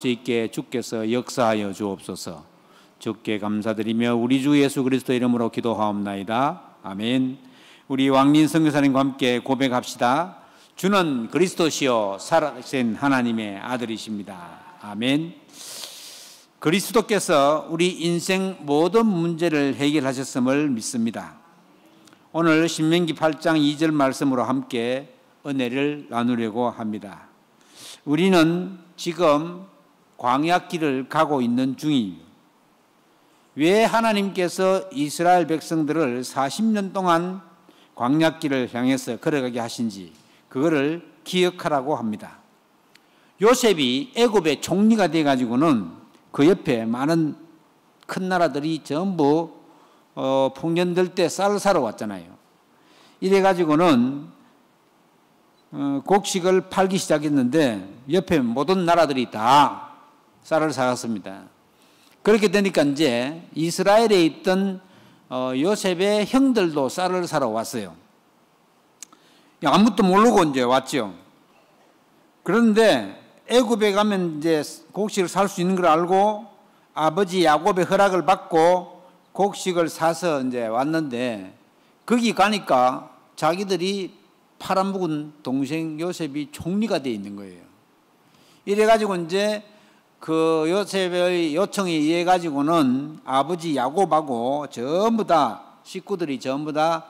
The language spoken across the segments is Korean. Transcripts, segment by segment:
수 있게 주께서 역사하여 주옵소서. 주께 감사드리며 우리 주 예수 그리스도 이름으로 기도하옵나이다. 아멘. 우리 왕린 선교사님과 함께 고백합시다. 주는 그리스도시요 살아계신 하나님의 아들이십니다. 아멘. 그리스도께서 우리 인생 모든 문제를 해결하셨음을 믿습니다. 오늘 신명기 8장 2절 말씀으로 함께 은혜를 나누려고 합니다. 우리는 지금 광야길을 가고 있는 중이에요. 왜 하나님께서 이스라엘 백성들을 40년 동안 광야길을 향해서 걸어가게 하신지 그거를 기억하라고 합니다. 요셉이 애굽의 총리가 돼가지고는 그 옆에 많은 큰 나라들이 전부 풍년들 때 쌀을 사러 왔잖아요. 이래가지고는 곡식을 팔기 시작했는데 옆에 모든 나라들이 다 쌀을 사갔습니다. 그렇게 되니까 이제 이스라엘에 있던 요셉의 형들도 쌀을 사러 왔어요. 아무것도 모르고 이제 왔죠. 그런데 애굽에 가면 이제 곡식을 살 수 있는 걸 알고 아버지 야곱의 허락을 받고 곡식을 사서 이제 왔는데 거기 가니까 자기들이 팔아먹은 동생 요셉이 총리가 되어 있는 거예요. 이래가지고 이제 그 요셉의 요청에 의해 가지고는 아버지 야곱하고 전부 다 식구들이 전부 다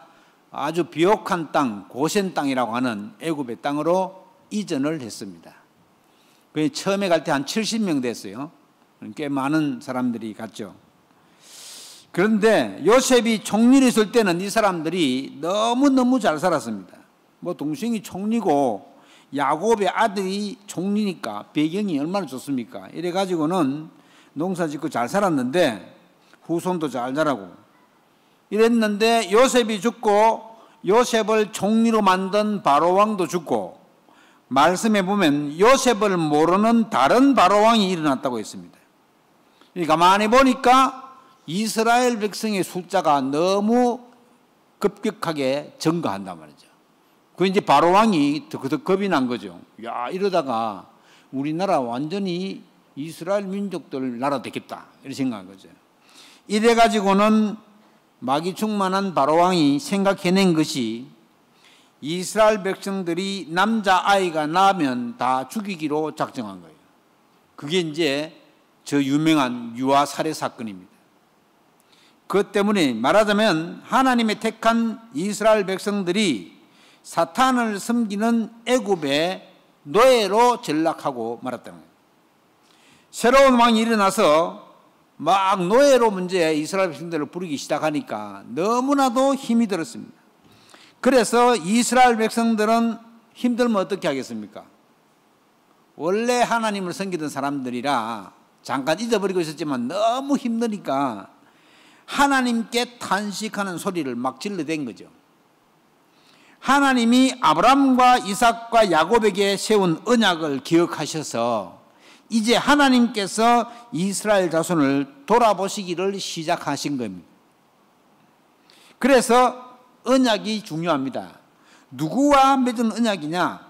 아주 비옥한 땅, 고센 땅이라고 하는 애굽의 땅으로 이전을 했습니다. 그 처음에 갈 때 한 70명 됐어요. 꽤 많은 사람들이 갔죠. 그런데 요셉이 총리를 했을 때는 이 사람들이 너무너무 잘 살았습니다. 뭐 동생이 총리고 야곱의 아들이 총리니까 배경이 얼마나 좋습니까? 이래가지고는 농사 짓고 잘 살았는데 후손도 잘 자라고 이랬는데 요셉이 죽고 요셉을 총리로 만든 바로왕도 죽고 말씀에 보면 요셉을 모르는 다른 바로왕이 일어났다고 했습니다. 가만히 보니까 이스라엘 백성의 숫자가 너무 급격하게 증가한단 말이죠. 그 이제 바로왕이 더 겁이 난 거죠. 야, 이러다가 우리나라 완전히 이스라엘 민족들 나라 되겠다. 이렇게 생각한 거죠. 이래가지고는 마귀 충만한 바로왕이 생각해낸 것이 이스라엘 백성들이 남자아이가 나면 다 죽이기로 작정한 거예요. 그게 이제 저 유명한 유아 살해 사건입니다. 그것 때문에 말하자면 하나님의 택한 이스라엘 백성들이 사탄을 섬기는 애굽의 노예로 전락하고 말았다는 거예요. 새로운 왕이 일어나서 막 노예로 문제 이스라엘 백성들을 부르기 시작하니까 너무나도 힘이 들었습니다. 그래서 이스라엘 백성들은 힘들면 어떻게 하겠습니까? 원래 하나님을 섬기던 사람들이라 잠깐 잊어버리고 있었지만 너무 힘드니까 하나님께 탄식하는 소리를 막 질러댄 거죠. 하나님이 아브라함과 이삭과 야곱에게 세운 언약을 기억하셔서 이제 하나님께서 이스라엘 자손을 돌아보시기를 시작하신 겁니다. 그래서 언약이 중요합니다. 누구와 맺은 언약이냐?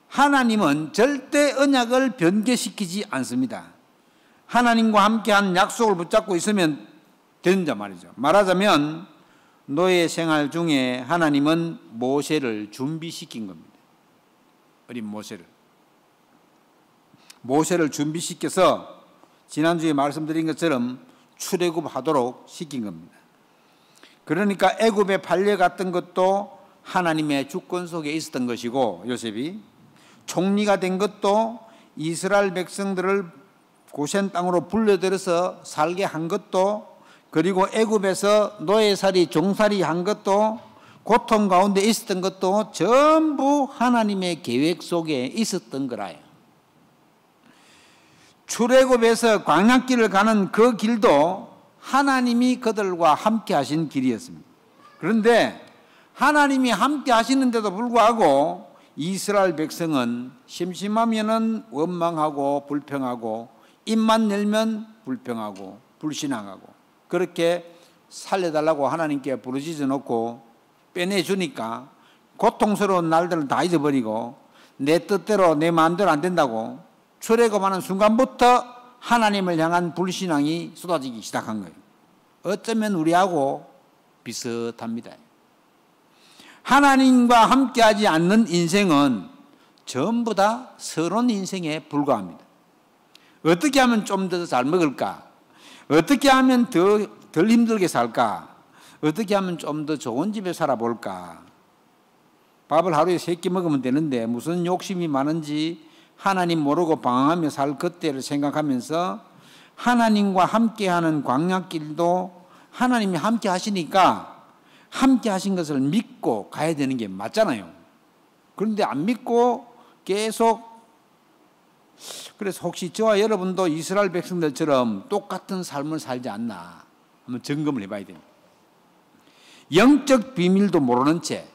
하나님은 절대 언약을 변개시키지 않습니다. 하나님과 함께한 약속을 붙잡고 있으면 된다 말이죠. 말하자면 노예 생활 중에 하나님은 모세를 준비시킨 겁니다. 어린 모세를 준비시켜서 지난주에 말씀드린 것처럼 출애굽하도록 시킨 겁니다. 그러니까 애굽에 팔려갔던 것도 하나님의 주권 속에 있었던 것이고 요셉이 총리가 된 것도 이스라엘 백성들을 고센 땅으로 불러들여서 살게 한 것도 그리고 애굽에서 노예살이 종살이 한 것도 고통 가운데 있었던 것도 전부 하나님의 계획 속에 있었던 거라요. 출애굽에서 광야길을 가는 그 길도 하나님이 그들과 함께 하신 길이었습니다. 그런데 하나님이 함께 하시는데도 불구하고 이스라엘 백성은 심심하면은 원망하고 불평하고 입만 열면 불평하고 불신앙하고 그렇게 살려달라고 하나님께 부르짖어 놓고 빼내주니까 고통스러운 날들을 다 잊어버리고 내 뜻대로 내 마음대로 안 된다고 출애굽하는 순간부터 하나님을 향한 불신앙이 쏟아지기 시작한 거예요. 어쩌면 우리하고 비슷합니다. 하나님과 함께하지 않는 인생은 전부 다 서론 인생에 불과합니다. 어떻게 하면 좀 더 잘 먹을까? 어떻게 하면 덜 힘들게 살까? 어떻게 하면 좀 더 좋은 집에 살아볼까? 밥을 하루에 3끼 먹으면 되는데 무슨 욕심이 많은지 하나님 모르고 방황하며 살 그때를 생각하면서 하나님과 함께하는 광야길도 하나님이 함께 하시니까 함께 하신 것을 믿고 가야 되는 게 맞잖아요. 그런데 안 믿고 계속, 그래서 혹시 저와 여러분도 이스라엘 백성들처럼 똑같은 삶을 살지 않나 한번 점검을 해봐야 됩니다. 영적 비밀도 모르는 채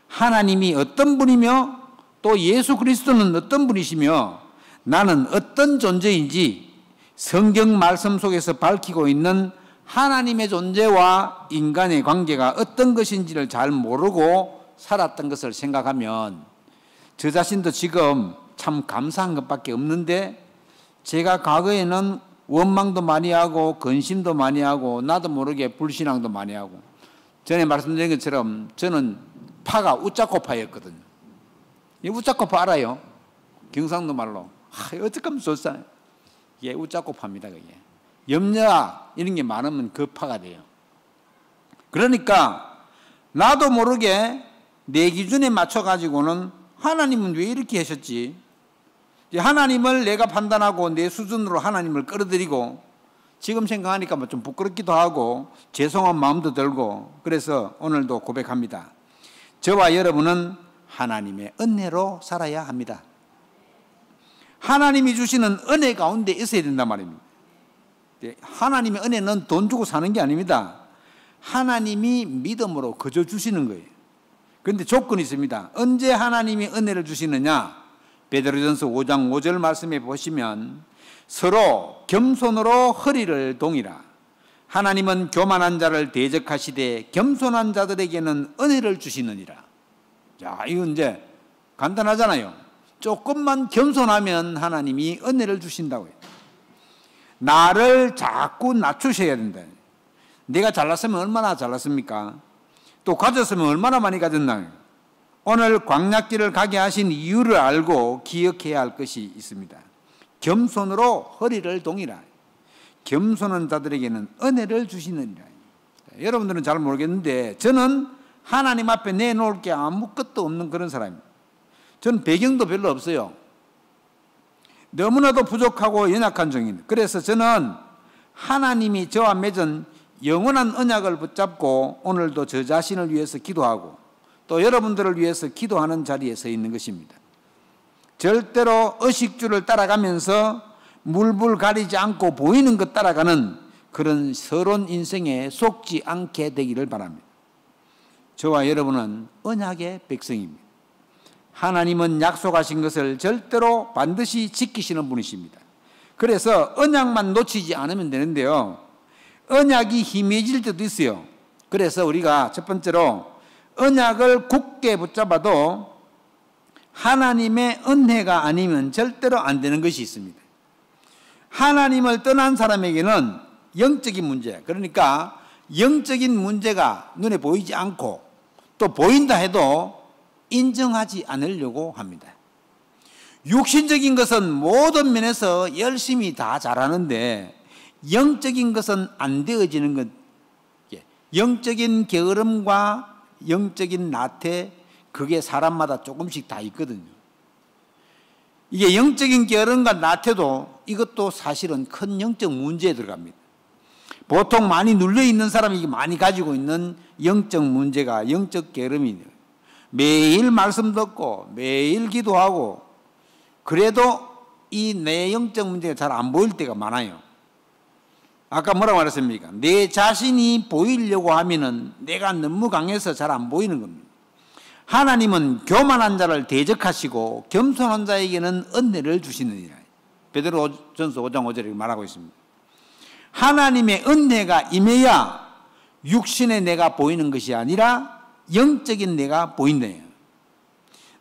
하나님이 어떤 분이며 또 예수 그리스도는 어떤 분이시며 나는 어떤 존재인지 성경 말씀 속에서 밝히고 있는 하나님의 존재와 인간의 관계가 어떤 것인지를 잘 모르고 살았던 것을 생각하면 저 자신도 지금 참 감사한 것밖에 없는데, 제가 과거에는 원망도 많이 하고 근심도 많이 하고 나도 모르게 불신앙도 많이 하고, 전에 말씀드린 것처럼 저는 파가 우짜코파였거든요. 이 우짜코파 알아요? 경상도 말로. 어떻게 하면 좋사요? 이게 우짜코파입니다. 그게. 염려와 이런 게 많으면 그 파가 돼요. 그러니까 나도 모르게 내 기준에 맞춰가지고는 하나님은 왜 이렇게 하셨지? 하나님을 내가 판단하고 내 수준으로 하나님을 끌어들이고, 지금 생각하니까 뭐 좀 부끄럽기도 하고 죄송한 마음도 들고, 그래서 오늘도 고백합니다. 저와 여러분은 하나님의 은혜로 살아야 합니다. 하나님이 주시는 은혜 가운데 있어야 된단 말입니다. 하나님의 은혜는 돈 주고 사는 게 아닙니다. 하나님이 믿음으로 거저 주시는 거예요. 그런데 조건이 있습니다. 언제 하나님이 은혜를 주시느냐? 베드로전서 5장 5절 말씀에 보시면 서로 겸손으로 허리를 동이라. 하나님은 교만한 자를 대적하시되 겸손한 자들에게는 은혜를 주시느니라. 자, 이건 이제 간단하잖아요. 조금만 겸손하면 하나님이 은혜를 주신다고요. 나를 자꾸 낮추셔야 된다. 내가 잘났으면 얼마나 잘났습니까? 또 가졌으면 얼마나 많이 가졌나. 오늘 광야길을 가게 하신 이유를 알고 기억해야 할 것이 있습니다. 겸손으로 허리를 동이라. 겸손한 자들에게는 은혜를 주시느니라. 여러분들은 잘 모르겠는데 저는 하나님 앞에 내놓을 게 아무것도 없는 그런 사람입니다. 저는 배경도 별로 없어요. 너무나도 부족하고 연약한 종입니다. 그래서 저는 하나님이 저와 맺은 영원한 언약을 붙잡고 오늘도 저 자신을 위해서 기도하고 또 여러분들을 위해서 기도하는 자리에 서 있는 것입니다. 절대로 의식주를 따라가면서 물불 가리지 않고 보이는 것 따라가는 그런 서론 인생에 속지 않게 되기를 바랍니다. 저와 여러분은 언약의 백성입니다. 하나님은 약속하신 것을 절대로 반드시 지키시는 분이십니다. 그래서 언약만 놓치지 않으면 되는데요, 언약이 희미해질 때도 있어요. 그래서 우리가 첫 번째로 언약을 굳게 붙잡아도 하나님의 은혜가 아니면 절대로 안 되는 것이 있습니다. 하나님을 떠난 사람에게는 영적인 문제, 그러니까 영적인 문제가 눈에 보이지 않고 또 보인다 해도 인정하지 않으려고 합니다. 육신적인 것은 모든 면에서 열심히 다 잘하는데 영적인 것은 안 되어지는 것, 영적인 게으름과 영적인 나태, 그게 사람마다 조금씩 다 있거든요. 이게 영적인 게으름과 나태도 이것도 사실은 큰 영적 문제에 들어갑니다. 보통 많이 눌려있는 사람이 많이 가지고 있는 영적 문제가 영적 게으름이에요. 매일 말씀 듣고 매일 기도하고 그래도 이 내 영적 문제가 잘 안 보일 때가 많아요. 아까 뭐라고 말했습니까? 내 자신이 보이려고 하면은 내가 너무 강해서 잘 안 보이는 겁니다. 하나님은 교만한 자를 대적하시고 겸손한 자에게는 은혜를 주시느니라. 베드로전서 5장 5절에 말하고 있습니다. 하나님의 은혜가 임해야 육신의 내가 보이는 것이 아니라 영적인 내가 보인다.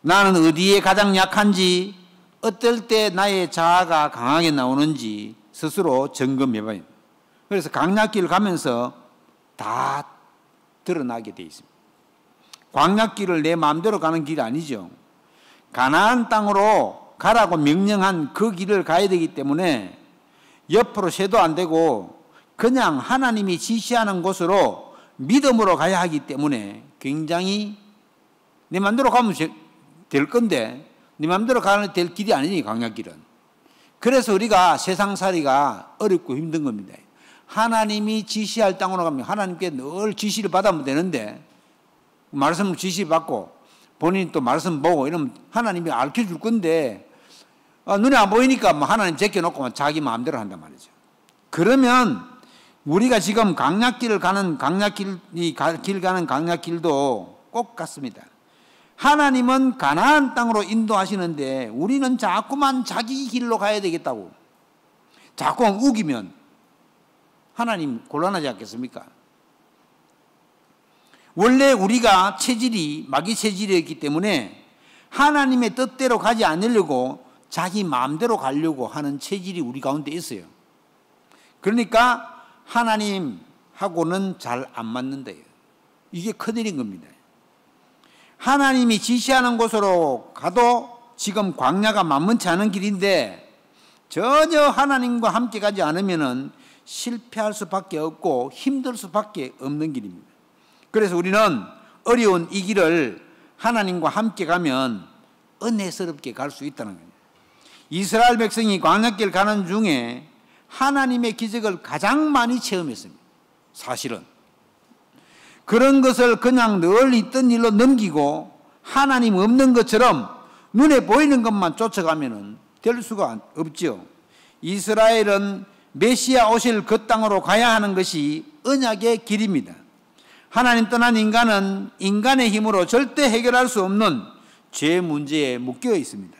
나는 어디에 가장 약한지 어떨 때 나의 자아가 강하게 나오는지 스스로 점검해봐야 돼요. 그래서 광야길을 가면서 다 드러나게 돼 있습니다. 광야길을 내 마음대로 가는 길이 아니죠. 가나안 땅으로 가라고 명령한 그 길을 가야 되기 때문에 옆으로 새도 안 되고 그냥 하나님이 지시하는 곳으로 믿음으로 가야 하기 때문에 굉장히 내 마음대로 가면 될 건데 네 마음대로 가야 될 길이 아니니 광야길은. 그래서 우리가 세상살이가 어렵고 힘든 겁니다. 하나님이 지시할 땅으로 가면 하나님께 늘 지시를 받으면 되는데 말씀을 지시받고 본인이 또 말씀 보고 이러면 하나님이 알려줄 건데 눈에 안 보이니까 뭐 하나님 제껴놓고 자기 마음대로 한단 말이죠. 그러면 우리가 지금 광야길을 가는 길 가는 광야길도 꼭 같습니다. 하나님은 가나안 땅으로 인도하시는데 우리는 자꾸만 자기 길로 가야 되겠다고 자꾸 우기면 하나님 곤란하지 않겠습니까? 원래 우리가 체질이 마귀 체질이었기 때문에 하나님의 뜻대로 가지 않으려고 자기 마음대로 가려고 하는 체질이 우리 가운데 있어요. 그러니까 하나님하고는 잘 안 맞는데요. 이게 큰일인 겁니다. 하나님이 지시하는 곳으로 가도 지금 광야가 만만치 않은 길인데 전혀 하나님과 함께 가지 않으면 실패할 수밖에 없고 힘들 수밖에 없는 길입니다. 그래서 우리는 어려운 이 길을 하나님과 함께 가면 은혜스럽게 갈 수 있다는 거예요. 이스라엘 백성이 광야길 가는 중에 하나님의 기적을 가장 많이 체험했습니다. 사실은 그런 것을 그냥 늘 있던 일로 넘기고 하나님 없는 것처럼 눈에 보이는 것만 쫓아가면 될 수가 없죠. 이스라엘은 메시아 오실 그 땅으로 가야 하는 것이 언약의 길입니다. 하나님 떠난 인간은 인간의 힘으로 절대 해결할 수 없는 죄 문제에 묶여 있습니다.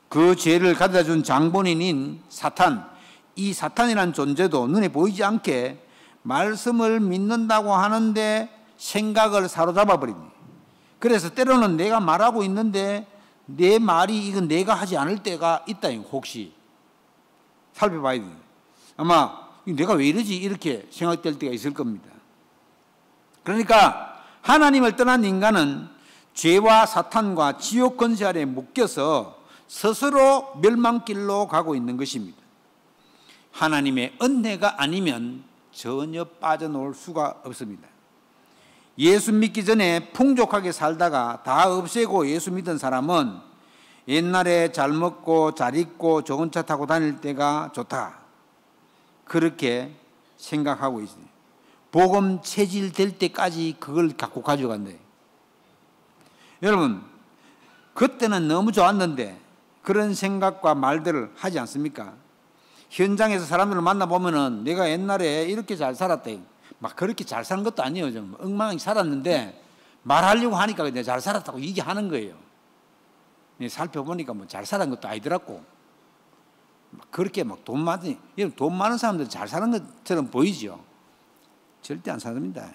그 죄를 가져다 준 장본인인 사탄, 이 사탄이라는 존재도 눈에 보이지 않게 말씀을 믿는다고 하는데 생각을 사로잡아 버립니다. 그래서 때로는 내가 말하고 있는데 내 말이 이건 내가 하지 않을 때가 있다. 혹시 살펴봐야 돼요. 아마 내가 왜 이러지 이렇게 생각될 때가 있을 겁니다. 그러니까 하나님을 떠난 인간은 죄와 사탄과 지옥 권세 아래 묶여서 스스로 멸망길로 가고 있는 것입니다. 하나님의 은혜가 아니면 전혀 빠져나올 수가 없습니다. 예수 믿기 전에 풍족하게 살다가 다 없애고 예수 믿은 사람은 옛날에 잘 먹고 잘 입고 좋은 차 타고 다닐 때가 좋다, 그렇게 생각하고 있어요. 복음 체질될 때까지 그걸 갖고 가져간대. 여러분, 그때는 너무 좋았는데 그런 생각과 말들을 하지 않습니까? 현장에서 사람들을 만나보면은 내가 옛날에 이렇게 잘 살았다, 막 그렇게 잘 사는 것도 아니에요. 좀 엉망하게 살았는데 말하려고 하니까 내가 잘 살았다고 얘기하는 거예요. 살펴보니까 뭐 잘 살은 것도 아니더라고. 막 그렇게 막 돈 많은 사람들 잘 사는 것처럼 보이죠. 절대 안 사습니다.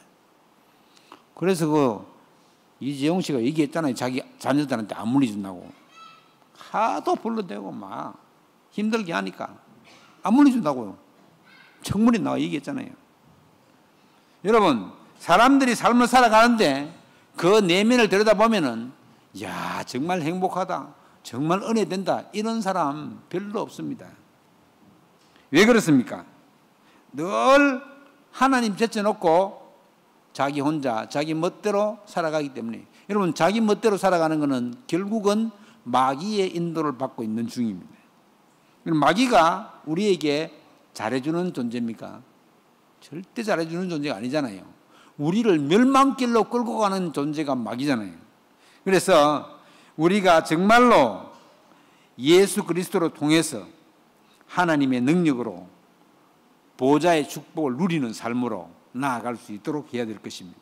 그래서 이재용 씨가 얘기했잖아요. 자기 자녀들한테 안 물려준다고. 하도 불러대고 막 힘들게 하니까 안 물려준다고요. 청문회 나와 얘기했잖아요. 여러분, 사람들이 삶을 살아가는데 그 내면을 들여다보면은 야, 정말 행복하다, 정말 은혜된다, 이런 사람 별로 없습니다. 왜 그렇습니까? 늘 하나님 제쳐놓고 자기 혼자 자기 멋대로 살아가기 때문에. 여러분, 자기 멋대로 살아가는 것은 결국은 마귀의 인도를 받고 있는 중입니다. 마귀가 우리에게 잘해주는 존재입니까? 절대 잘해주는 존재가 아니잖아요. 우리를 멸망길로 끌고 가는 존재가 마귀잖아요. 그래서 우리가 정말로 예수 그리스도를 통해서 하나님의 능력으로 보좌의 축복을 누리는 삶으로 나아갈 수 있도록 해야 될 것입니다.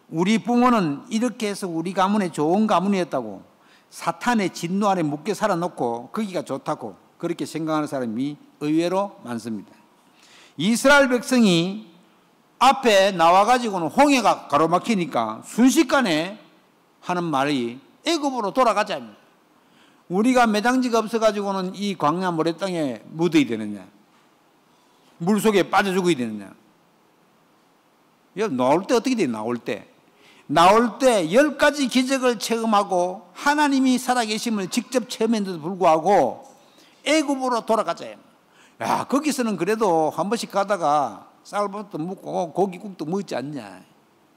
우리 부모는 이렇게 해서 우리 가문에 좋은 가문이었다고 사탄의 진노 아래 묶여 살아놓고 거기가 좋다고 그렇게 생각하는 사람이 의외로 많습니다. 이스라엘 백성이 앞에 나와가지고는 홍해가 가로막히니까 순식간에 하는 말이 애굽으로 돌아가자. 우리가 매장지가 없어가지고는 이 광야 모래 땅에 묻어야 되느냐? 물 속에 빠져 죽어야 되느냐? 나올 때 어떻게 돼? 나올 때 10가지 기적을 체험하고 하나님이 살아계심을 직접 체험했는데도 불구하고 애굽으로 돌아가자. 야, 거기서는 그래도 한 번씩 가다가 쌀밥도 먹고 고기국도 먹지 않냐,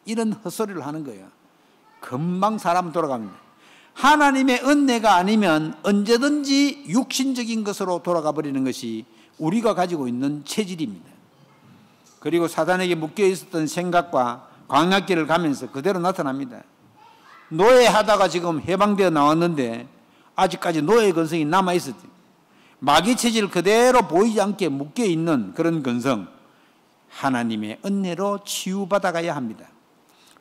이런 헛소리를 하는 거예요. 금방 사람은 돌아갑니다. 하나님의 은혜가 아니면 언제든지 육신적인 것으로 돌아가 버리는 것이 우리가 가지고 있는 체질입니다. 그리고 사단에게 묶여 있었던 생각과 광야길을 가면서 그대로 나타납니다. 노예하다가 지금 해방되어 나왔는데 아직까지 노예 근성이 남아있었죠. 마귀 체질 그대로 보이지 않게 묶여 있는 그런 근성, 하나님의 은혜로 치유받아가야 합니다.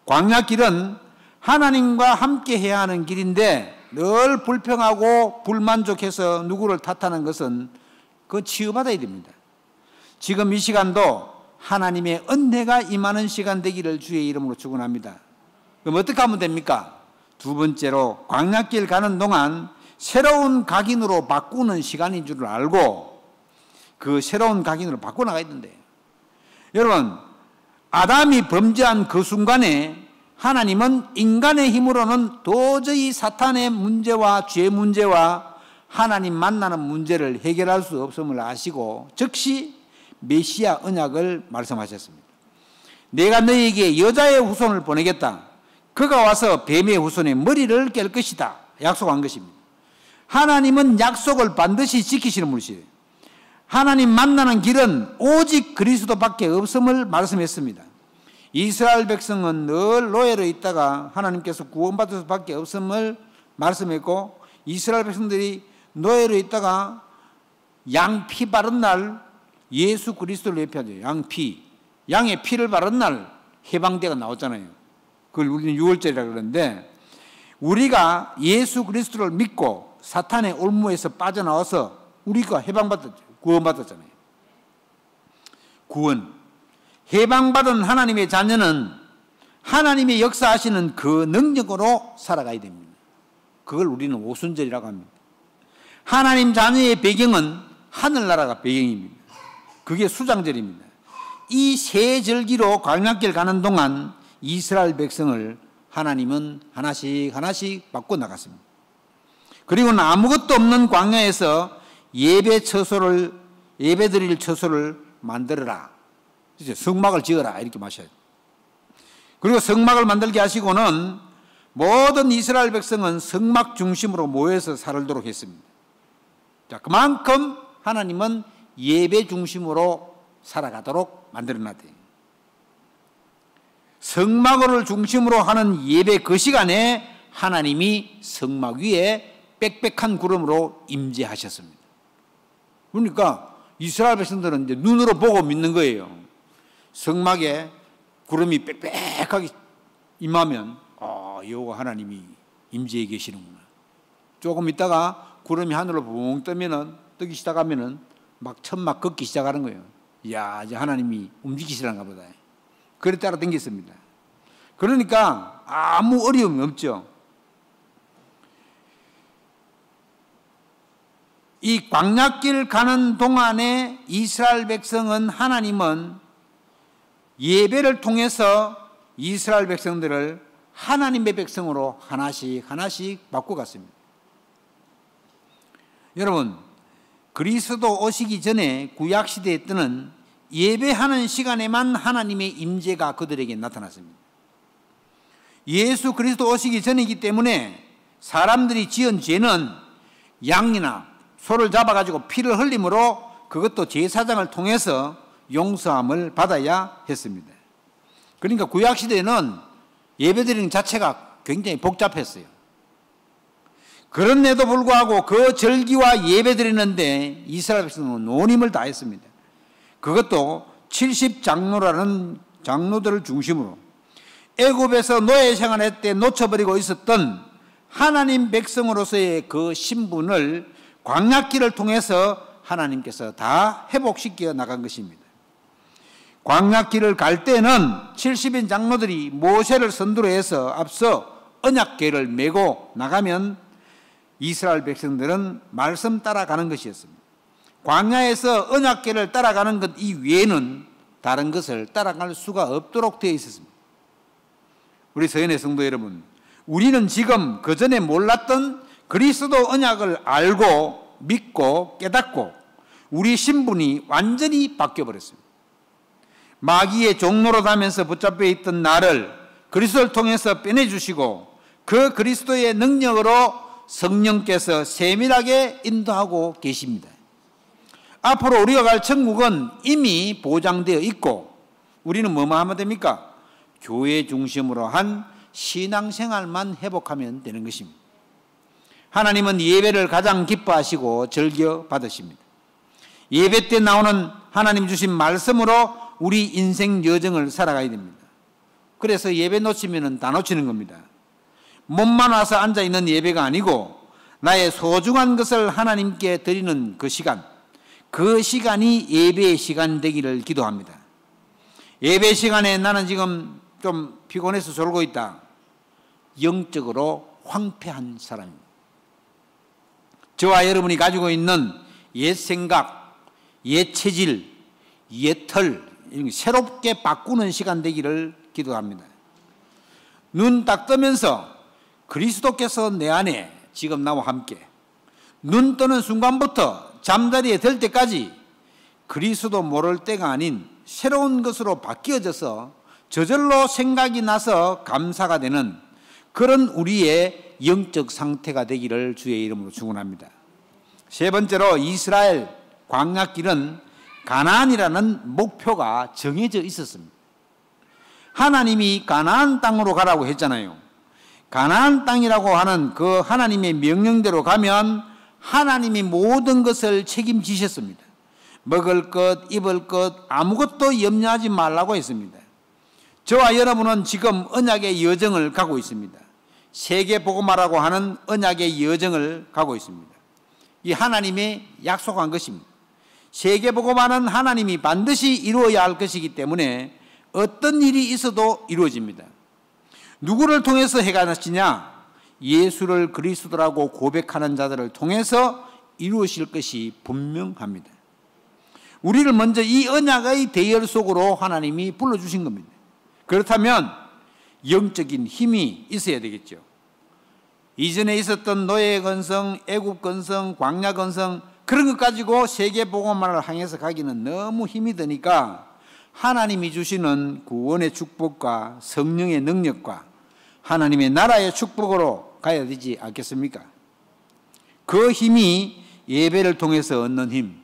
광야길은 하나님과 함께 해야 하는 길인데 늘 불평하고 불만족해서 누구를 탓하는 것은 그 치유받아야 됩니다. 지금 이 시간도 하나님의 은혜가 임하는 시간 되기를 주의 이름으로 축원합니다. 그럼 어떻게 하면 됩니까? 두 번째로 광야길 가는 동안 새로운 각인으로 바꾸는 시간인 줄 알고 그 새로운 각인으로 바꿔나가야 된대요. 여러분, 아담이 범죄한 그 순간에 하나님은 인간의 힘으로는 도저히 사탄의 문제와 죄 문제와 하나님 만나는 문제를 해결할 수 없음을 아시고 즉시 메시아 언약을 말씀하셨습니다. 내가 너희에게 여자의 후손을 보내겠다. 그가 와서 뱀의 후손의 머리를 깰 것이다. 약속한 것입니다. 하나님은 약속을 반드시 지키시는 분이시에요. 하나님 만나는 길은 오직 그리스도밖에 없음을 말씀했습니다. 이스라엘 백성은 늘 노예로 있다가 하나님께서 구원받을 수밖에 없음을 말씀했고, 이스라엘 백성들이 노예로 있다가 양피 바른 날 예수 그리스도를 예표하죠. 양의 피를 바른 날 해방대가 나왔잖아요. 그걸 우리는 6월절이라고 그러는데, 우리가 예수 그리스도를 믿고 사탄의 올무에서 빠져나와서 우리가 해방받았죠. 구원받았잖아요. 구원. 해방받은 하나님의 자녀는 하나님의 역사하시는 그 능력으로 살아가야 됩니다. 그걸 우리는 오순절이라고 합니다. 하나님 자녀의 배경은 하늘나라가 배경입니다. 그게 수장절입니다. 이 세 절기로 광야길 가는 동안 이스라엘 백성을 하나님은 하나씩 하나씩 바꿔 나갔습니다. 그리고는 아무것도 없는 광야에서 예배 드릴 처소를 만들어라. 성막을 지어라. 이렇게 마셔요. 그리고 성막을 만들게 하시고는 모든 이스라엘 백성은 성막 중심으로 모여서 살도록 했습니다. 자, 그만큼 하나님은 예배 중심으로 살아가도록 만들어놨대요. 성막을 중심으로 하는 예배 그 시간에 하나님이 성막 위에 빽빽한 구름으로 임재하셨습니다. 그러니까 이스라엘 백성들은 이제 눈으로 보고 믿는 거예요. 성막에 구름이 빽빽하게 임하면 여호와 하나님이 임재해 계시는구나. 조금 있다가 구름이 하늘로 붕 뜨기 시작하면은 막 천막 걷기 시작하는 거예요. 이야, 이제 하나님이 움직이시란가 보다. 그래 따라 댕겼습니다. 그러니까 아무 어려움이 없죠. 이 광야길 가는 동안에 이스라엘 백성은 하나님은 예배를 통해서 이스라엘 백성들을 하나님의 백성으로 하나씩 하나씩 바꿔갔습니다. 여러분, 그리스도 오시기 전에 구약시대에 때는 예배하는 시간에만 하나님의 임재가 그들에게 나타났습니다. 예수 그리스도 오시기 전이기 때문에 사람들이 지은 죄는 양이나 소를 잡아가지고 피를 흘림으로 그것도 제사장을 통해서 용서함을 받아야 했습니다. 그러니까 구약시대에는 예배드리는 자체가 굉장히 복잡했어요. 그런데도 불구하고 그 절기와 예배드리는데 이스라엘 백성은 온 힘을 다했습니다. 그것도 70장로라는 장로들을 중심으로 애굽에서 노예 생활할 때 놓쳐버리고 있었던 하나님 백성으로서의 그 신분을 광야길을 통해서 하나님께서 다 회복시켜 나간 것입니다. 광야길을 갈 때는 70인 장로들이 모세를 선두로 해서 앞서 언약궤를 메고 나가면 이스라엘 백성들은 말씀 따라가는 것이었습니다. 광야에서 언약궤를 따라가는 것 이외에는 다른 것을 따라갈 수가 없도록 되어 있었습니다. 우리 서연의 성도 여러분, 우리는 지금 그전에 몰랐던 그리스도 언약을 알고 믿고 깨닫고 우리 신분이 완전히 바뀌어버렸습니다. 마귀의 종로로 다면서 붙잡혀 있던 나를 그리스도를 통해서 빼내주시고 그 그리스도의 능력으로 성령께서 세밀하게 인도하고 계십니다. 앞으로 우리가 갈 천국은 이미 보장되어 있고 우리는 뭐만 하면 됩니까? 교회 중심으로 한 신앙생활만 회복하면 되는 것입니다. 하나님은 예배를 가장 기뻐하시고 즐겨 받으십니다. 예배 때 나오는 하나님 주신 말씀으로 우리 인생 여정을 살아가야 됩니다. 그래서 예배 놓치면 다 놓치는 겁니다. 몸만 와서 앉아있는 예배가 아니고 나의 소중한 것을 하나님께 드리는 그 시간, 그 시간이 예배의 시간 되기를 기도합니다. 예배 시간에 나는 지금 좀 피곤해서 졸고 있다. 영적으로 황폐한 사람입니다. 저와 여러분이 가지고 있는 옛 생각, 옛 체질, 옛 틀, 새롭게 바꾸는 시간 되기를 기도합니다. 눈 딱 뜨면서 그리스도께서 내 안에 지금 나와 함께, 눈 뜨는 순간부터 잠자리에 들 때까지 그리스도 모를 때가 아닌 새로운 것으로 바뀌어져서 저절로 생각이 나서 감사가 되는 그런 우리의 영적 상태가 되기를 주의 이름으로 축원합니다. 세 번째로 이스라엘 광야길은 가나안이라는 목표가 정해져 있었습니다. 하나님이 가나안 땅으로 가라고 했잖아요. 가나안 땅이라고 하는 그 하나님의 명령대로 가면 하나님이 모든 것을 책임지셨습니다. 먹을 것, 입을 것 아무것도 염려하지 말라고 했습니다. 저와 여러분은 지금 언약의 여정을 가고 있습니다. 세계복음화라고 하는 언약의 여정을 가고 있습니다. 이 하나님이 약속한 것입니다. 세계복음화는 하나님이 반드시 이루어야 할 것이기 때문에 어떤 일이 있어도 이루어집니다. 누구를 통해서 해가 나시냐? 예수를 그리스도라고 고백하는 자들을 통해서 이루어질 것이 분명합니다. 우리를 먼저 이 언약의 대열 속으로 하나님이 불러주신 겁니다. 그렇다면 영적인 힘이 있어야 되겠죠. 이전에 있었던 노예 건성, 애굽 건성, 광야 건성 그런 것 가지고 세계복음화를 향해서 가기는 너무 힘이 드니까 하나님이 주시는 구원의 축복과 성령의 능력과 하나님의 나라의 축복으로 가야 되지 않겠습니까? 그 힘이 예배를 통해서 얻는 힘,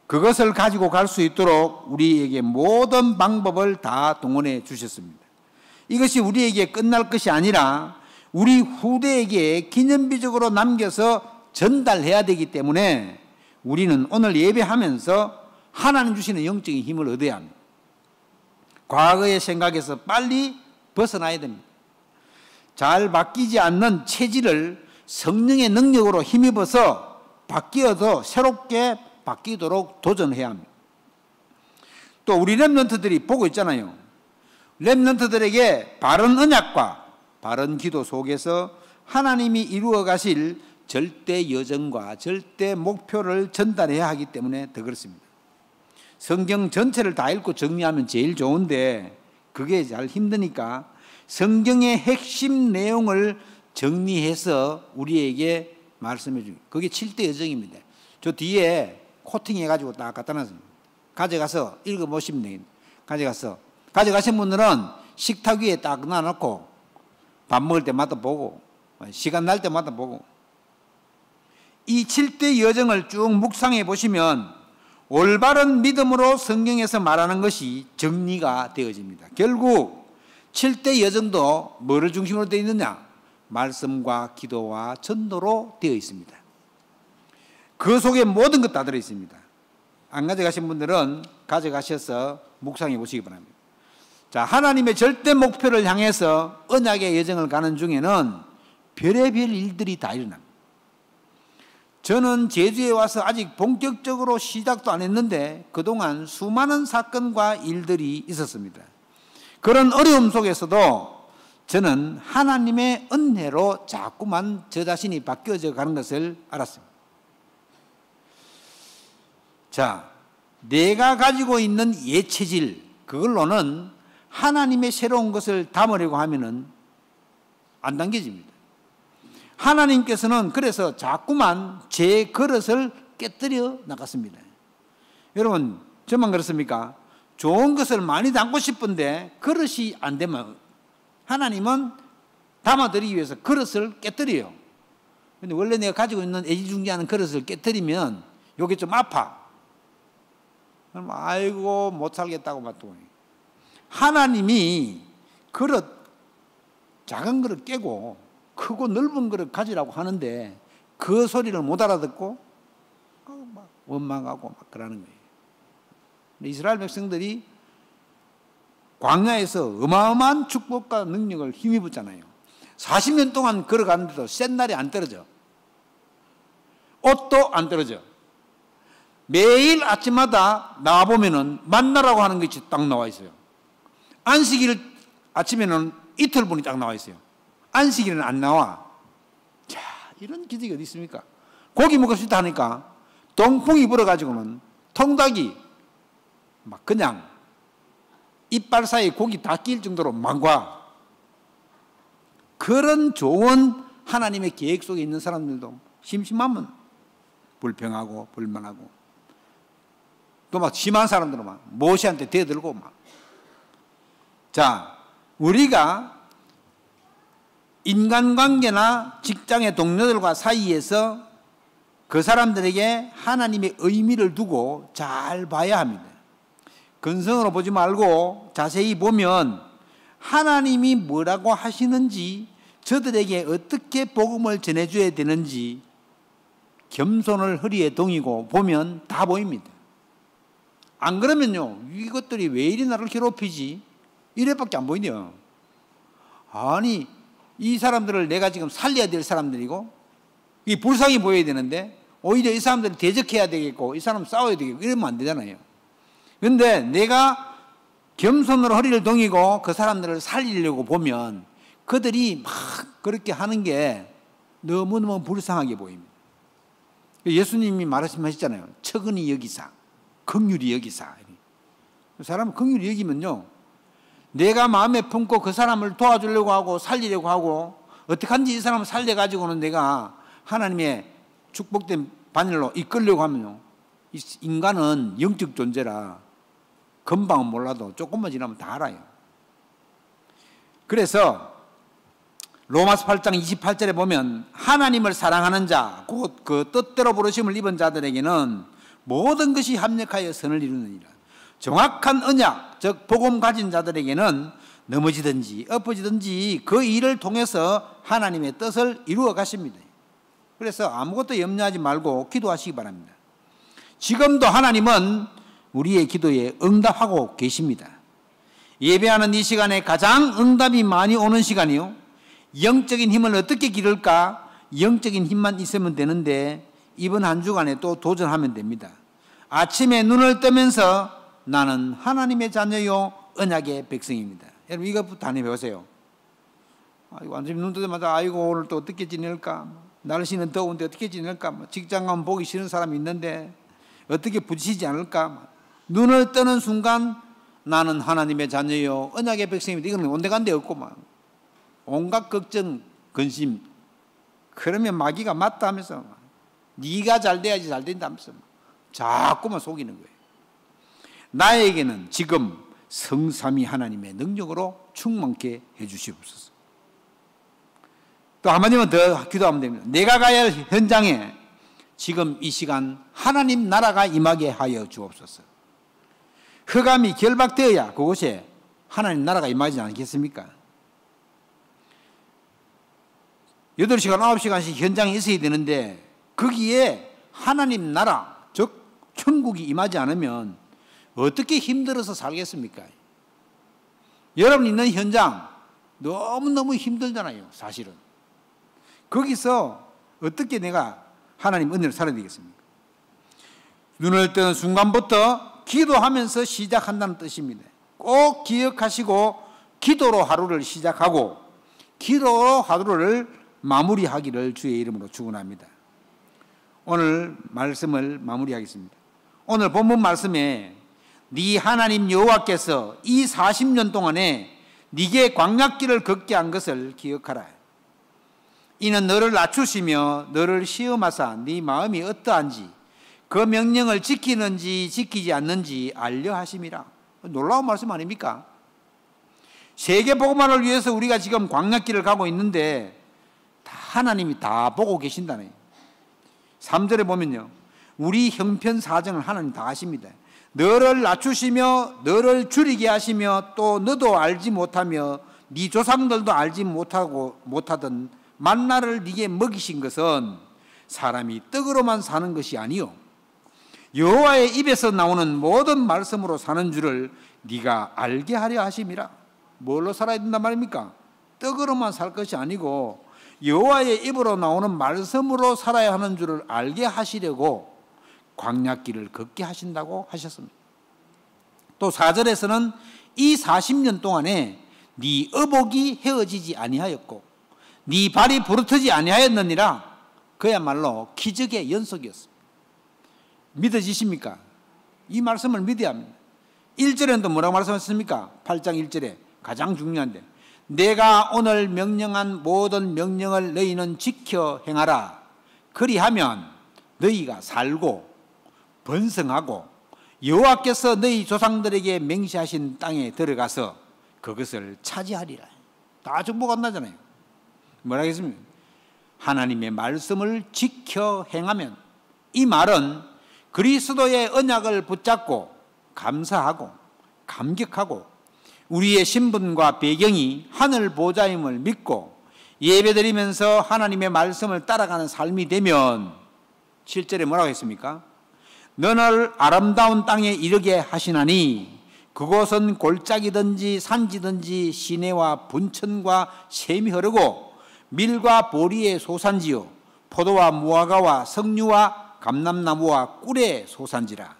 그것을 가지고 갈 수 있도록 우리에게 모든 방법을 다 동원해 주셨습니다. 이것이 우리에게 끝날 것이 아니라 우리 후대에게 기념비적으로 남겨서 전달해야 되기 때문에 우리는 오늘 예배하면서 하나님 주시는 영적인 힘을 얻어야 합니다. 과거의 생각에서 빨리 벗어나야 됩니다. 잘 바뀌지 않는 체질을 성령의 능력으로 힘입어서 바뀌어도 새롭게 바뀌도록 도전해야 합니다. 또 우리 렘넌트들이 보고 있잖아요. 렘넌트들에게 바른 언약과 바른 기도 속에서 하나님이 이루어 가실 절대 여정과 절대 목표를 전달해야 하기 때문에 더 그렇습니다. 성경 전체를 다 읽고 정리하면 제일 좋은데 그게 잘 힘드니까 성경의 핵심 내용을 정리해서 우리에게 말씀해 주는 그게 7대 여정입니다. 저 뒤에 코팅해가지고 딱 갖다 놨습니다. 가져가서 읽어보시면 되겠습니다. 가져가신 분들은 식탁 위에 딱 놔놓고 밥 먹을 때마다 보고 시간 날 때마다 보고 이 7대 여정을 쭉 묵상해 보시면 올바른 믿음으로 성경에서 말하는 것이 정리가 되어집니다. 결국 7대 여정도 뭐를 중심으로 되어 있느냐? 말씀과 기도와 전도로 되어 있습니다. 그 속에 모든 것 다 들어있습니다. 안 가져가신 분들은 가져가셔서 묵상해 보시기 바랍니다. 자, 하나님의 절대 목표를 향해서 언약의 여정을 가는 중에는 별의별 일들이 다 일어납니다. 저는 제주에 와서 아직 본격적으로 시작도 안 했는데 그동안 수많은 사건과 일들이 있었습니다. 그런 어려움 속에서도 저는 하나님의 은혜로 자꾸만 저 자신이 바뀌어져 가는 것을 알았습니다. 자, 내가 가지고 있는 예체질, 그걸로는 하나님의 새로운 것을 담으려고 하면은 안 당겨집니다. 하나님께서는 그래서 자꾸만 제 그릇을 깨뜨려 나갔습니다. 여러분, 저만 그렇습니까? 좋은 것을 많이 담고 싶은데 그릇이 안 되면 하나님은 담아드리기 위해서 그릇을 깨뜨려요. 근데 원래 내가 가지고 있는 애지중지하는 그릇을 깨뜨리면 요게 좀 아파. 그럼 아이고 못 살겠다고 막 또. 하나님이 그릇, 작은 그릇 깨고 크고 넓은 그릇 가지라고 하는데 그 소리를 못 알아듣고 막 원망하고 막 그러는 거예요. 이스라엘 백성들이 광야에서 어마어마한 축복과 능력을 힘입었잖아요. 40년 동안 걸어가는데도 센 날이 안 떨어져. 옷도 안 떨어져. 매일 아침마다 나와보면은 만나라고 하는 것이 딱 나와 있어요. 안식일 아침에는 이틀분이 딱 나와 있어요. 안식일은 안 나와. 자, 이런 기적이 어디 있습니까? 고기 먹을 수 있다 하니까 동풍이 불어가지고는 통닭이 막 그냥 이빨 사이에 고기 다 끼일 정도로 망과. 그런 좋은 하나님의 계획 속에 있는 사람들도 심심하면 불평하고 불만하고 또 막 심한 사람들은 막 모세한테 대들고 막. 자, 우리가 인간관계나 직장의 동료들과 사이에서 그 사람들에게 하나님의 의미를 두고 잘 봐야 합니다. 근성으로 보지 말고 자세히 보면 하나님이 뭐라고 하시는지, 저들에게 어떻게 복음을 전해줘야 되는지 겸손을 허리에 동이고 보면 다 보입니다. 안 그러면요, 이것들이 왜 이리 나를 괴롭히지? 이래밖에 안 보이네요. 아니, 이 사람들을 내가 지금 살려야 될 사람들이고 이 불쌍히 보여야 되는데 오히려 이 사람들을 대적해야 되겠고 이 사람 싸워야 되겠고 이러면 안 되잖아요. 그런데 내가 겸손으로 허리를 동이고 그 사람들을 살리려고 보면 그들이 막 그렇게 하는 게 너무너무 불쌍하게 보입니다. 예수님이 말씀하셨잖아요. 척은히 여기사, 긍휼히 여기사. 사람은 긍휼히 여기면요, 내가 마음에 품고 그 사람을 도와주려고 하고 살리려고 하고 어떻게 하는지 이 사람을 살려가지고는 내가 하나님의 축복된 바늘로 이끌려고 하면요, 인간은 영적 존재라 금방은 몰라도 조금만 지나면 다 알아요. 그래서 로마서 8장 28절에 보면 하나님을 사랑하는 자, 곧 그 뜻대로 부르심을 입은 자들에게는 모든 것이 합력하여 선을 이루느니라. 정확한 언약, 즉 복음 가진 자들에게는 넘어지든지 엎어지든지 그 일을 통해서 하나님의 뜻을 이루어 가십니다. 그래서 아무것도 염려하지 말고 기도하시기 바랍니다. 지금도 하나님은 우리의 기도에 응답하고 계십니다. 예배하는 이 시간에 가장 응답이 많이 오는 시간이요, 영적인 힘을 어떻게 기를까? 영적인 힘만 있으면 되는데 이번 한 주간에 또 도전하면 됩니다. 아침에 눈을 뜨면서 나는 하나님의 자녀요 언약의 백성입니다. 여러분 이것부터 한번 해보세요. 완전히 눈 뜨자마자 아이고 오늘 또 어떻게 지낼까? 날씨는 더운데 어떻게 지낼까? 직장 가면 보기 싫은 사람이 있는데 어떻게 부딪히지 않을까? 눈을 뜨는 순간 나는 하나님의 자녀요 언약의 백성입니다. 이건 온데간데 없고 막 온갖 걱정, 근심. 그러면 마귀가 맞다 하면서 네가 잘 돼야지 잘 된다면서 자꾸만 속이는 거예요. 나에게는 지금 성삼위 하나님의 능력으로 충만케 해주시옵소서. 또 한마디만 더 기도하면 됩니다. 내가 가야 할 현장에 지금 이 시간 하나님 나라가 임하게 하여 주옵소서. 흑암이 결박되어야 그곳에 하나님 나라가 임하지 않겠습니까? 8시간, 9시간씩 현장에 있어야 되는데 거기에 하나님 나라, 즉 천국이 임하지 않으면 어떻게 힘들어서 살겠습니까? 여러분 있는 현장 너무너무 힘들잖아요, 사실은. 거기서 어떻게 내가 하나님 은혜를 살아야 되겠습니까? 눈을 뜨는 순간부터 기도하면서 시작한다는 뜻입니다. 꼭 기억하시고 기도로 하루를 시작하고 기도로 하루를 마무리하기를 주의 이름으로 축원합니다. 오늘 말씀을 마무리하겠습니다. 오늘 본문 말씀에 네 하나님 여호와께서 이 40년 동안에 네게 광야길을 걷게 한 것을 기억하라. 이는 너를 낮추시며 너를 시험하사 네 마음이 어떠한지 그 명령을 지키는지 지키지 않는지 알려 하심이라. 놀라운 말씀 아닙니까? 세계 복음화를 위해서 우리가 지금 광야길을 가고 있는데 하나님이 다 보고 계신다네. 3절에 보면요, 우리 형편 사정을 하나님 다 아십니다. 너를 낮추시며 너를 줄이게 하시며 또 너도 알지 못하며 네 조상들도 알지 못하던 만나를 네게 먹이신 것은 사람이 떡으로만 사는 것이 아니요 여호와의 입에서 나오는 모든 말씀으로 사는 줄을 네가 알게 하려 하심이라. 뭘로 살아야 된단 말입니까? 떡으로만 살 것이 아니고 여호와의 입으로 나오는 말씀으로 살아야 하는 줄을 알게 하시려고 광야길을 걷게 하신다고 하셨습니다. 또 4절에서는 이 40년 동안에 네 의복이 헤어지지 아니하였고 네 발이 부르트지 아니하였느니라. 그야말로 기적의 연속이었습니다. 믿어지십니까? 이 말씀을 믿어야 합니다. 1절에는 또 뭐라고 말씀하셨습니까? 8장 1절에 가장 중요한데 내가 오늘 명령한 모든 명령을 너희는 지켜 행하라. 그리하면 너희가 살고 번성하고 여호와께서 너희 조상들에게 맹세하신 땅에 들어가서 그것을 차지하리라. 다 정복한다잖아요. 뭐라 하겠습니까? 하나님의 말씀을 지켜 행하면, 이 말은 그리스도의 언약을 붙잡고 감사하고 감격하고 우리의 신분과 배경이 하늘 보좌임을 믿고 예배드리면서 하나님의 말씀을 따라가는 삶이 되면 7절에 뭐라고 했습니까? 너를 아름다운 땅에 이르게 하시나니 그곳은 골짜기든지 산지든지 시내와 분천과 샘이 흐르고 밀과 보리의 소산지요 포도와 무화과와 석류와 감람나무와 꿀의 소산지라.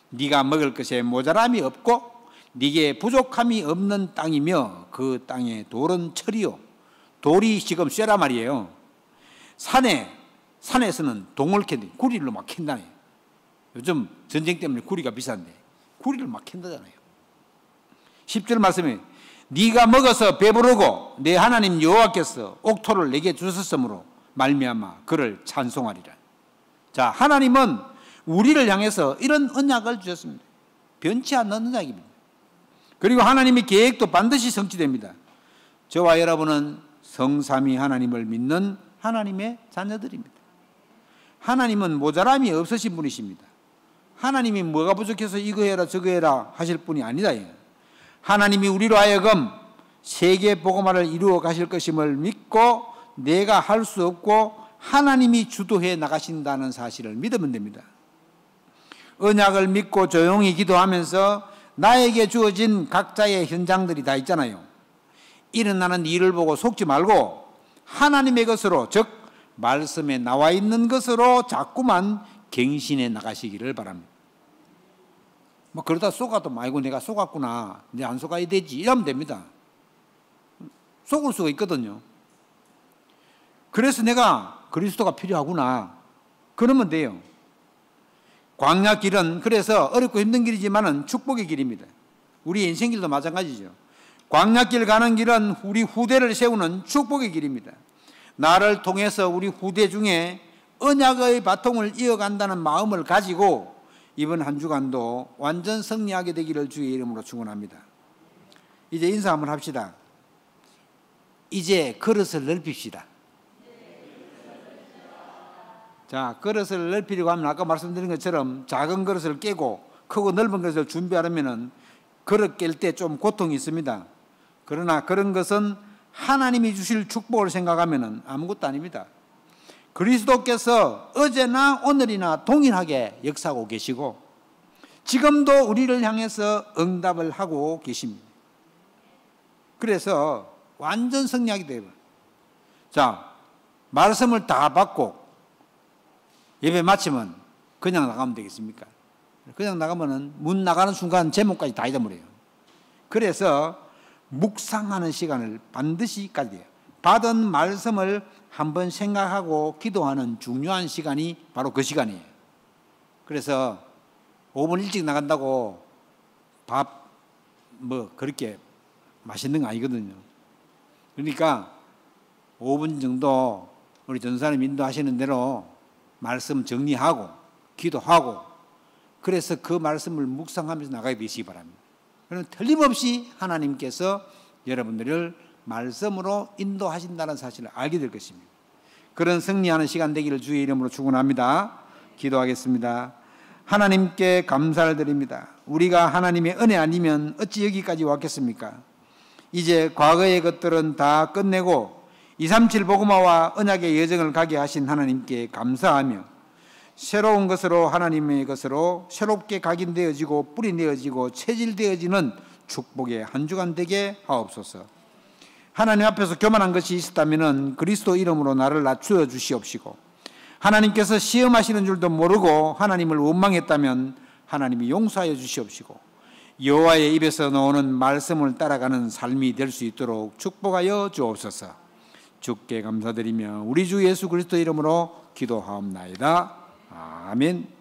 네가 먹을 것에 모자람이 없고 네게 부족함이 없는 땅이며 그 땅의 돌은 철이요. 돌이 지금 쇠라 말이에요. 산에서는 동을 캔대 구리를 막 캔다네. 요즘 전쟁 때문에 구리가 비싼데 구리를 막 캔다잖아요. 10절 말씀에 네가 먹어서 배부르고 내 하나님 여호와께서 옥토를 내게 주셨으므로 말미암아 그를 찬송하리라. 자, 하나님은 우리를 향해서 이런 언약을 주셨습니다. 변치 않는 언약입니다. 그리고 하나님의 계획도 반드시 성취됩니다. 저와 여러분은 성삼위 하나님을 믿는 하나님의 자녀들입니다. 하나님은 모자람이 없으신 분이십니다. 하나님이 뭐가 부족해서 이거 해라 저거 해라 하실 분이 아니다. 하나님이 우리로 하여금 세계 복음화를 이루어 가실 것임을 믿고 내가 할 수 없고 하나님이 주도해 나가신다는 사실을 믿으면 됩니다. 언약을 믿고 조용히 기도하면서 나에게 주어진 각자의 현장들이 다 있잖아요. 일어나는 일을 보고 속지 말고 하나님의 것으로, 즉 말씀에 나와 있는 것으로 자꾸만 갱신해 나가시기를 바랍니다. 뭐 그러다 속아도 아이고 내가 속았구나, 이제 안 속아야 되지 이러면 됩니다. 속을 수가 있거든요. 그래서 내가 그리스도가 필요하구나 그러면 돼요. 광야길은 그래서 어렵고 힘든 길이지만은 축복의 길입니다. 우리 인생길도 마찬가지죠. 광야길 가는 길은 우리 후대를 세우는 축복의 길입니다. 나를 통해서 우리 후대 중에 언약의 바통을 이어간다는 마음을 가지고 이번 한 주간도 완전 승리하게 되기를 주의 이름으로 축원합니다. 이제 인사 한번 합시다. 이제 그릇을 넓힙시다. 자, 그릇을 넓히려고 하면 아까 말씀드린 것처럼 작은 그릇을 깨고 크고 넓은 그릇을 준비하려면 그릇 깰 때 좀 고통이 있습니다. 그러나 그런 것은 하나님이 주실 축복을 생각하면 아무것도 아닙니다. 그리스도께서 어제나 오늘이나 동일하게 역사하고 계시고 지금도 우리를 향해서 응답을 하고 계십니다. 그래서 완전 승리하게 되고, 자, 말씀을 다 받고 예배 마치면 그냥 나가면 되겠습니까? 그냥 나가면은 문 나가는 순간 제목까지 다 잊어버려요. 그래서 묵상하는 시간을 반드시 가져야 돼요. 받은 말씀을 한번 생각하고 기도하는 중요한 시간이 바로 그 시간이에요. 그래서 5분 일찍 나간다고 밥 뭐 그렇게 맛있는 거 아니거든요. 그러니까 5분 정도 우리 전사님 인도하시는 대로 말씀 정리하고 기도하고 그래서 그 말씀을 묵상하면서 나가게 되시기 바랍니다. 그럼 틀림없이 하나님께서 여러분들을 말씀으로 인도하신다는 사실을 알게 될 것입니다. 그런 승리하는 시간 되기를 주의 이름으로 축원합니다. 기도하겠습니다. 하나님께 감사를 드립니다. 우리가 하나님의 은혜 아니면 어찌 여기까지 왔겠습니까? 이제 과거의 것들은 다 끝내고 237 복음화와 언약의 여정을 가게 하신 하나님께 감사하며 새로운 것으로 하나님의 것으로 새롭게 각인되어지고 뿌리내어지고 체질되어지는 축복의 한 주간 되게 하옵소서. 하나님 앞에서 교만한 것이 있었다면 그리스도 이름으로 나를 낮추어 주시옵시고 하나님께서 시험하시는 줄도 모르고 하나님을 원망했다면 하나님이 용서하여 주시옵시고 여호와의 입에서 나오는 말씀을 따라가는 삶이 될 수 있도록 축복하여 주옵소서. 주께 감사드리며 우리 주 예수 그리스도 이름으로 기도하옵나이다. 아멘.